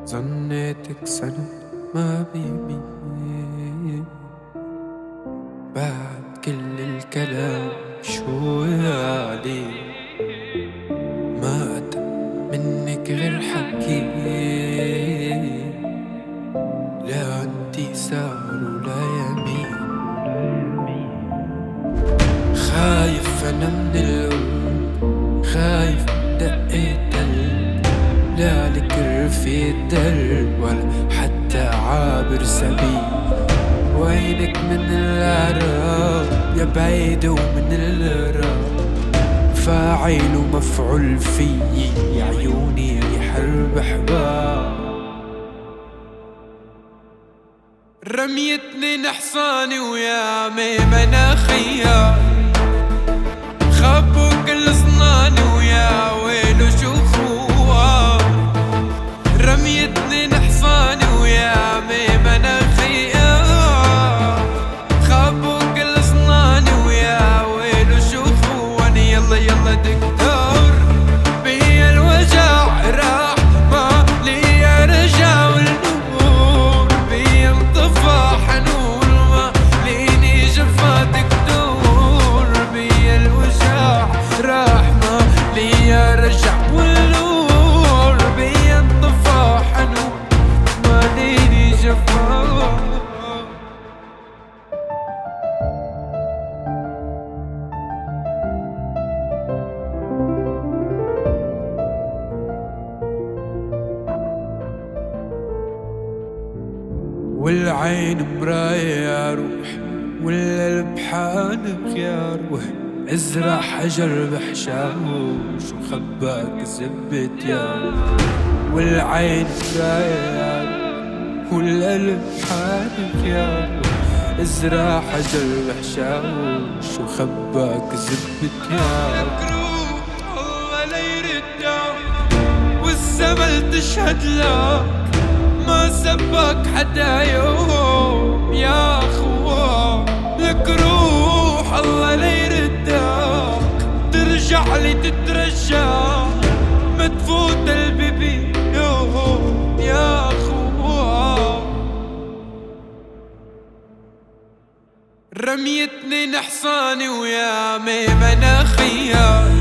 ظنيتك سنة ما بيمين بعد كل الكلام شو عليه ما أتى منك غير حكي لا عندي سار ولا يمين خايف أنا من القلب خايف من دقة قلب لا لك في الدرب ولا حتى عابر سبيل وينك من العرب يا بعيد ومن الراب فاعل ومفعول فيي يا عيوني حرب حباب رميتني نحصاني ويا مناخيا خبوا كل صناني ويا ويلو شو خوار رميتني نحصاني ويا مناخيا خبوا كل صناني ويا ويلو شو خواني يلا يلا دكتور بي الوجع راح ما لي رجع والنور بي انطفى حنون ما ليني جفا دكتور بي الوجع راح ما لي رجع والنور بي انطفى حنون ما ليني جفا والعين مراية يا روح والقلب حانق يا روح ازرع حجر بحشاوش وخباك زبت يا روح والعين مراية يا روح والقلب حانق يا روح ازرع حجر بحشاوش وخباك زبت يا روح الله لا يردك والزمن تشهد لك ما سبك حدا يوم يا اخوان لك روح الله لا يردك ترجع لي تترجى ما تفوت البيبي يوم يا اخوان رميتني نحصاني ويا مناخيا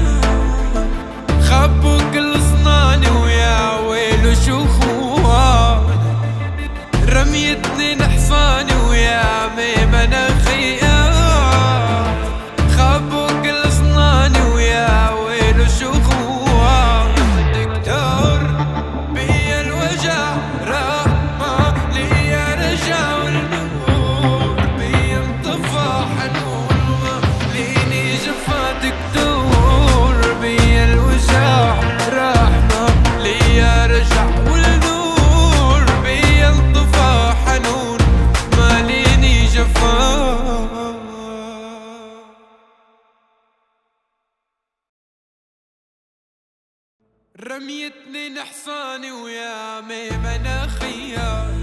خبوا كل صناني ويا ويلو شو خوان رميتني نحصاني ويا مناخيا خبوا كل صناني ويا ويلو شو خوان دكتور بي الوجع راح ما لي رجع والنور بي انطفى حنون ما ليني جفا دكتور بي الوجع راح ما لي رجع والنور بي انطفى حنون ما ليني جفا رميتني نحصاني ويا مناخيا